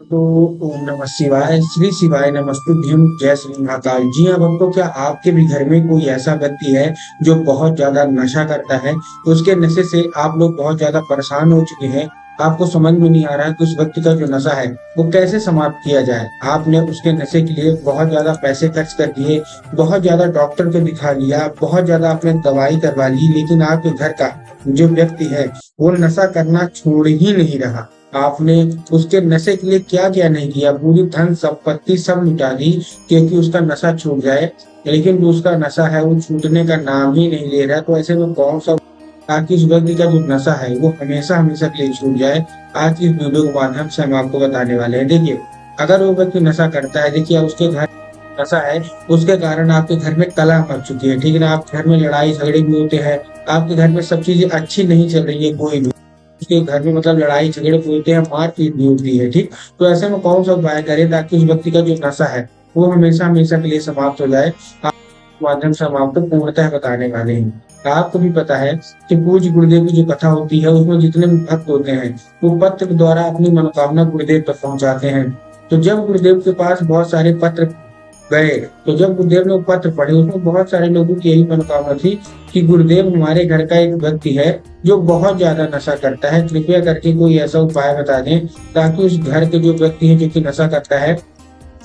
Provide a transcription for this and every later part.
तो ओम नमः शिवाय, श्री शिवाय नमस्तुभ्यं, जय श्री महाकाल। जी हाँ भक्तों, क्या आपके भी घर में कोई ऐसा व्यक्ति है जो बहुत ज्यादा नशा करता है? उसके नशे से आप लोग बहुत ज्यादा परेशान हो चुके हैं। आपको समझ में नहीं आ रहा है कि उस व्यक्ति का जो नशा है वो कैसे समाप्त किया जाए। आपने उसके नशे के लिए बहुत ज्यादा पैसे खर्च कर दिए, बहुत ज्यादा डॉक्टर को दिखा लिया, बहुत ज्यादा आपने दवाई करवा ली, लेकिन आपके घर का जो व्यक्ति है वो नशा करना छोड़ ही नहीं रहा। आपने उसके नशे के लिए क्या क्या नहीं किया, पूरी धन संपत्ति सब लुटा दी क्योंकि उसका नशा छूट जाए, लेकिन जो उसका नशा है वो छूटने का नाम ही नहीं ले रहा। तो ऐसे में कौन सा, ताकि उस व्यक्ति का जो नशा है वो हमेशा हमेशा के लिए छूट जाए, आज इस वीडियो के माध्यम से हम आपको बताने वाले हैं। देखिए, अगर वो व्यक्ति नशा करता है, देखिए उसके घर नशा है, उसके कारण आपके घर में कलह मच चुकी है, ठीक है ना। आपके घर में लड़ाई झगड़े भी होते हैं, आपके घर में सब चीजें अच्छी नहीं चल रही है, कोई भी उसके घर में मतलब लड़ाई झगड़े होते हैं, मारपीट भी होती है, ठीक। तो ऐसे में कौन सा उपाय करें ताकि उस व्यक्ति का जो नशा है वो हमेशा हमेशा के लिए समाप्त हो जाए, माध्यम से हम आपको पूर्णतः बताने वाले हैं। आपको भी पता है कि पूज्य गुरुदेव की जो कथा होती है उसमें जितने भी भक्त होते हैं वो पत्र के द्वारा अपनी मनोकामना गुरुदेव तक पहुंचाते हैं। तो जब गुरुदेव के पास बहुत सारे पत्र गए, तो जब गुरुदेव ने वो पत्र पढ़े उसमें बहुत सारे लोगों की यही मनोकामना थी कि गुरुदेव, हमारे घर का एक व्यक्ति है जो बहुत ज्यादा नशा करता है, कृपया करके कोई ऐसा उपाय बता दें ताकि उस घर के जो व्यक्ति है जो कि नशा करता है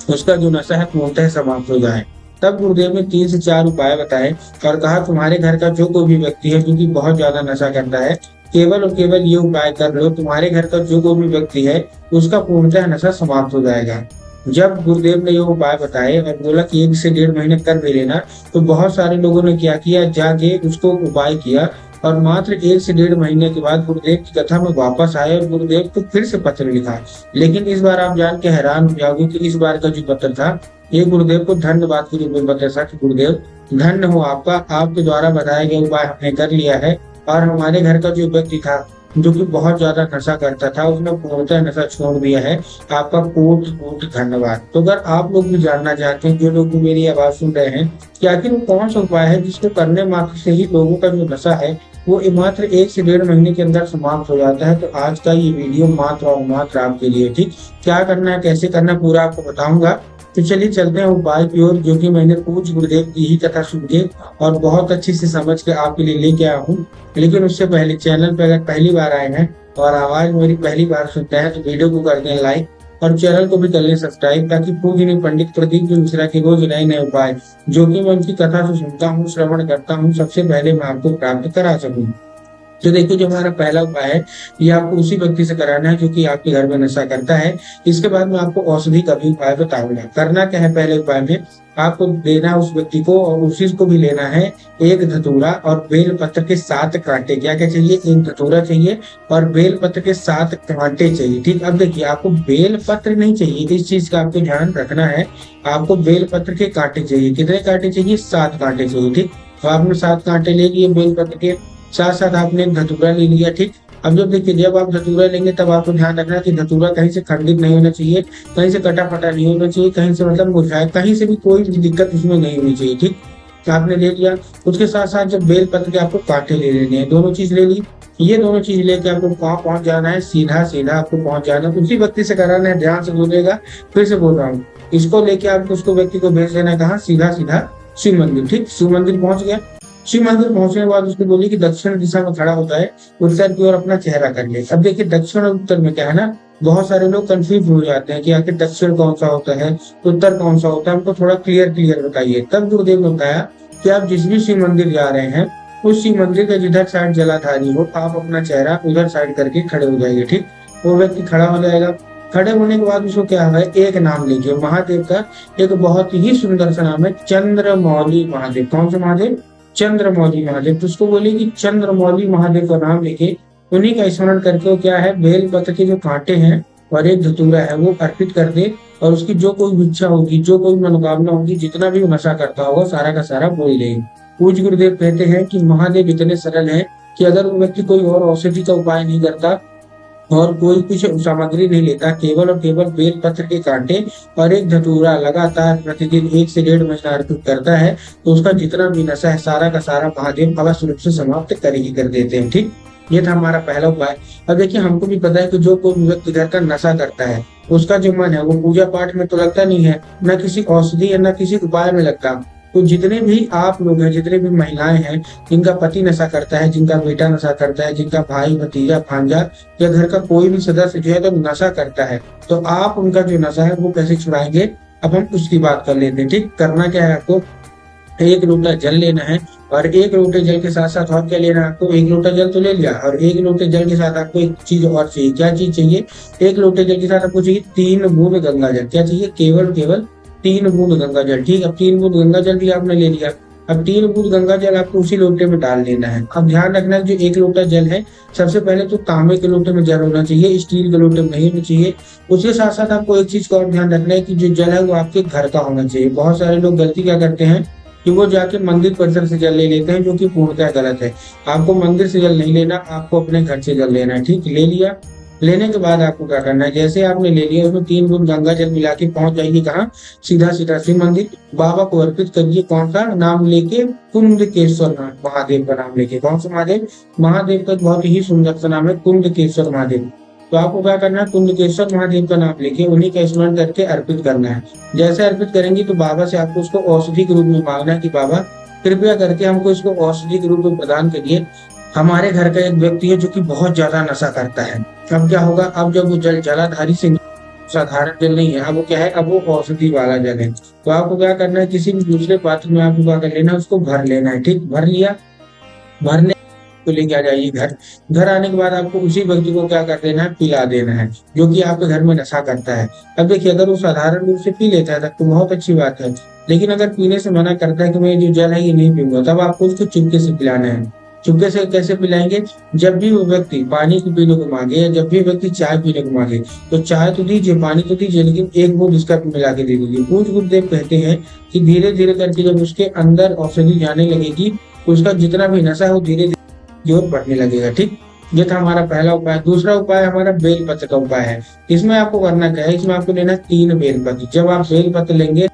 उसका जो नशा है पूर्णतः समाप्त हो जाए। तब गुरुदेव ने 3 से 4 उपाय बताए और कहा, तुम्हारे घर का जो कोई भी व्यक्ति है जो कि बहुत ज्यादा नशा करता है, केवल और केवल ये उपाय कर लो, तुम्हारे घर का जो कोई भी व्यक्ति है उसका पूर्णतः नशा समाप्त हो जाएगा। जब गुरुदेव ने ये उपाय बताए और बोला कि 1 से 1.5 महीने कर भी लेना, तो बहुत सारे लोगों ने क्या किया, जाके उसको उपाय किया और मात्र 1 से 1.5 महीने के बाद गुरुदेव की कथा में वापस आए और गुरुदेव को फिर से पत्र लिखा। लेकिन इस बार आप जान के हैरान हो जाओगे कि इस बार का जो पत्र था ये गुरुदेव को धन्यवाद के रूप में पत्र था कि गुरुदेव, धन्य हो आपका, आपके द्वारा बताया गया उपाय हमने कर लिया है और हमारे घर का जो व्यक्ति था जो कि बहुत ज्यादा नशा करता था उसने पूर्णतः नशा छोड़ दिया है, आपका कोट कोट धन्यवाद। तो अगर आप लोग भी जानना चाहते हैं, जो लोग मेरी आवाज सुन रहे हैं, कि आखिर वो कौन सा उपाय है जिसको करने मात्र से ही लोगों का जो नशा है वो मात्र 1 से 1.5 महीने के अंदर समाप्त हो जाता है, तो आज का ये वीडियो मात्र और मात्र आपके लिए, ठीक। क्या करना है, कैसे करना है, पूरा आपको बताऊंगा। तो चलिए चलते हैं उपाय की ओर, जो कि मैंने पूज्य गुरुदेव की ही कथा सुन के और बहुत अच्छी से समझ के आपके लिए लेके आया हूँ। लेकिन उससे पहले चैनल पे अगर पहली बार आए हैं और आवाज मेरी पहली बार सुनते हैं तो वीडियो को कर दें लाइक और चैनल को भी कर लें सब्सक्राइब, ताकि पूज्य पंडित प्रदीप मिश्रा के रोज नए नए उपाय जो कि मैं उनकी कथा से सुनता हूँ, श्रवण करता हूँ, सबसे पहले मैं आपको प्राप्त करा सकूँ। तो देखिए, जो हमारा पहला उपाय है ये आपको उसी व्यक्ति से कराना है जो कि आपके घर में नशा करता है। इसके बाद मैं आपको औषधि का भी उपाय बताऊंगा। करना क्या है, पहले उपाय में आपको देना है उस व्यक्ति को और उसी को भी लेना है 1 धतूरा और बेल पत्र के 7 कांटे। क्या क्या चाहिए, 1 धतूरा चाहिए और बेल पत्र के 7 कांटे चाहिए, ठीक। अब देखिए, आपको बेल पत्र नहीं चाहिए, इस चीज का आपको ध्यान रखना है। आपको बेल पत्र के कांटे चाहिए। कितने कांटे चाहिए, 7 कांटे चाहिए, ठीक। तो आपने 7 कांटे ले लिए बेल पत्र के, साथ साथ आपने धतूरा ले लिया, ठीक। अब जब देखिए, जब आप धतूरा लेंगे तब आपको ध्यान रखना कि धतूरा कहीं से खंडित नहीं होना चाहिए, कहीं से कटा फटा नहीं होना चाहिए, कहीं से मतलब मुरझाया, कहीं से भी कोई भी दिक्कत उसमें नहीं होनी चाहिए, ठीक। तो आपने ले लिया। उसके साथ साथ जब बेल पत्र के आपको कांटे ले लेने हैं, दोनों चीज ले ली। ये दोनों चीज लेके आपको कहाँ पहुंच जाना है, सीधा सीधा आपको पहुंच जाना है, उसी व्यक्ति से कराना है, ध्यान से बोलेगा, फिर से बोल रहा हूँ। इसको लेके आपको उसको व्यक्ति को भेज देना है कहाँ, सीधा सीधा शिव मंदिर, ठीक। शिव मंदिर पहुंच गया। शिव मंदिर पहुंचने के बाद उसको बोलिए कि दक्षिण दिशा में खड़ा होता है, उत्तर की ओर अपना चेहरा कर ले। अब देखिए, दक्षिण और उत्तर में क्या है ना, बहुत सारे लोग कंफ्यूज हो जाते हैं कि आखिर दक्षिण कौन सा होता है, उत्तर कौन सा होता है, हमको थोड़ा क्लियर बताइए। तब गुरुदेव ने बताया कि आप जिस भी शिव मंदिर जा रहे हैं उस शिव मंदिर का जिधर साइड जलाधारी हो, आप अपना चेहरा उधर साइड करके खड़े हो जाइए, ठीक। वो व्यक्ति खड़ा हो जाएगा। खड़े होने के बाद उसको क्या है, एक नाम लीजिए महादेव का, एक बहुत ही सुंदर सा नाम है, चंद्रमौली महादेव। कौन सा महादेव, चंद्रमौली महादेव। तो उसको बोलिए कि चंद्रमौली महादेव का नाम लेके उन्हीं का स्मरण करके वो क्या है, बेल पत्र के जो कांटे हैं और 1 धतूरा है वो अर्पित कर दे और उसकी जो कोई इच्छा होगी, जो कोई मनोकामना होगी, जितना भी वो नशा करता होगा सारा का सारा बोल दे। पूज्य गुरुदेव कहते हैं कि महादेव इतने सरल हैं कि अगर वो व्यक्ति कोई और औषधि का उपाय नहीं करता और कोई कुछ सामग्री नहीं लेता, केवल और केवल बेल पत्र के कांटे और 1 धतूरा लगातार प्रतिदिन 1 से 1.5 महीना अर्पित करता है, तो उसका जितना भी नशा है सारा का सारा महादेव अवश्य रूप से समाप्त कर ही कर देते हैं, ठीक। ये था हमारा पहला उपाय। अब देखिए, हमको भी पता है कि जो कोई व्यक्ति घर का नशा करता है उसका जो मन है वो पूजा पाठ में तो लगता नहीं है, ना किसी औषधि या ना किसी उपाय में लगता। तो जितने भी आप लोग हैं, जितने भी महिलाएं हैं, जिनका पति नशा करता है, जिनका बेटा नशा करता है, जिनका भाई भतीजा भांजा या घर का कोई भी सदस्य जो है तो नशा करता है, तो आप उनका जो नशा है वो कैसे छुड़ाएंगे, अब हम उसकी बात कर लेते हैं। ठीक, करना क्या है आपको, एक लोटा जल लेना है, और एक लोटे जल के साथ साथ और क्या लेना है आपको, एक लोटा जल तो ले लिया, और एक लोटे जल के साथ आपको एक चीज और चाहिए। क्या चीज चाहिए, एक लोटे जल के साथ आपको चाहिए 3 बूंद गंगा जल। क्या चाहिए, केवल केवल 3 बूंद गंगा जल। ठीक, अब 3 बूंद गंगा जल भी आपने ले लिया। अब 3 बूंद गंगा जल आपको उसी लोटे में डाल लेना है। अब ध्यान रखना है, जो एक लोटा जल है, सबसे पहले तो तांबे के लोटे में जल होना चाहिए, स्टील के लोटे में नहीं होना चाहिए। उसके साथ साथ आपको एक चीज का और ध्यान रखना है कि जो जल है वो आपके घर का होना चाहिए। बहुत सारे लोग गलती क्या करते हैं कि वो जाके मंदिर परिसर से जल ले लेते हैं, जो कि पूर्णतः गलत है। आपको मंदिर से जल नहीं लेना, आपको अपने घर से जल लेना है। ठीक, ले लिया। लेने के बाद आपको क्या करना है, जैसे आपने ले लिया उसमें 3 बूंद गंगा जल मिला के पहुंच जाइए कहाँ, सीधा सीधा शिव मंदिर, बाबा को अर्पित करिए। कौन सा नाम लेके, कुंदकेश्वर महादेव का नाम लेके। कौन सा महादेव, महादेव का बहुत ही सुंदर सा नाम है कुंदकेश्वर महादेव। तो आपको क्या करना है, कुंदकेश्वर महादेव का नाम लेके उन्हीं का स्मरण करके अर्पित करना है। जैसे अर्पित करेंगे तो बाबा से आपको उसको औषधि के रूप में मांगना है कि बाबा कृपया करके हमको इसको औषधि के रूप में प्रदान करिए। हमारे घर का एक व्यक्ति है जो कि बहुत ज्यादा नशा करता है। अब क्या होगा, अब जब वो जल जलाधारी से साधारण जल नहीं है, अब वो क्या है, अब वो औषधि वाला जल है। तो आपको क्या करना है, किसी भी दूसरे पात्र में आपको क्या कर लेना है, उसको भर लेना है। ठीक, भर लिया। भरने को लेके आ जाइए घर। घर आने के बाद आपको उसी व्यक्ति को क्या कर देना है, पिला देना है, जो कि आपके घर में नशा करता है। अब देखिए, अगर वो साधारण रूप से पी लेता है तब तो बहुत अच्छी बात है, लेकिन अगर पीने से मना करता है कि मैं जो जल है ये नहीं पीऊंगा, तब आपको उसको चुपके से पिलाना है। चुपके से कैसे पिलाएंगे, जब भी वो व्यक्ति पानी को पीने को मांगे या जब भी व्यक्ति चाय पीने को मांगे, तो चाय तो दीजिए, पानी तो दीजिए, लेकिन एक बूंद इसका मिला के दे दीजिए। पूज्य गुरुदेव कहते हैं कि धीरे धीरे करके जब उसके अंदर औषधि जाने लगेगी, उसका जितना भी नशा है वो धीरे की ओर बढ़ने लगेगा। ठीक, ये था हमारा पहला उपाय। दूसरा उपाय हमारा बेलपत्र का उपाय है। इसमें आपको करना क्या है, इसमें आपको लेना है 3 बेलपत्र। जब आप बेलपत्र लेंगे,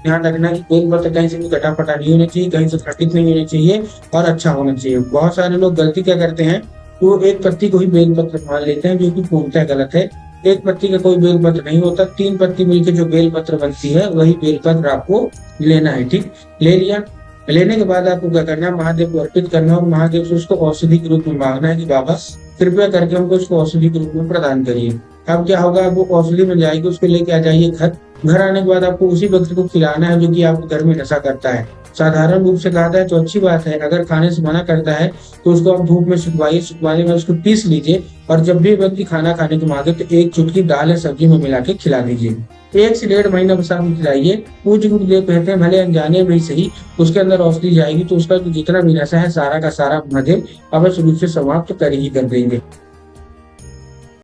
ध्यान रखना कि बेलपत्र कहीं से भी कटा फटा नहीं होना चाहिए, कहीं से खटित नहीं होना चाहिए, और अच्छा होना चाहिए। बहुत सारे लोग गलती क्या करते हैं, वो एक पत्ती को ही बेलपत्र मान लेते हैं, जो कि पूर्णतः गलत है। एक पत्ती का कोई बेलपत्र नहीं होता, 3 पत्ती मिलकर जो बेलपत्र बनती है वही बेलपत्र आपको लेना है। ठीक, ले लिया। लेने के बाद आपको क्या करना है, महादेव को अर्पित करना है, और महादेव से उसको औषधि के रूप में मांगना है कि बाबा कृपया करके हमको उसको औषधि के रूप में प्रदान करिए। अब क्या होगा, वो औषधि मिल जाएगी, उसको लेके आ जाइए घर। घर आने के बाद आपको उसी व्यक्ति को खिलाना है जो कि आपके घर में नशा करता है। साधारण रूप से खाता है तो अच्छी बात है, अगर खाने से मना करता है तो उसको आप धूप में सुखवाइए, सुखवाने में उसको पीस लीजिए, और जब भी व्यक्ति खाना खाने को मांगे तो एक चुटकी दाल या सब्जी में मिला के खिला दीजिए। 1 से 1.5 महीना बस आप खिलाइए। पूज्य गुरुदेव कहते हैं भले अनजाने में ही सही उसके अंदर औषधि जाएगी, तो उसका जितना भी नशा है सारा का सारा महादेव अवश्य रूप से समाप्त कर ही कर देंगे।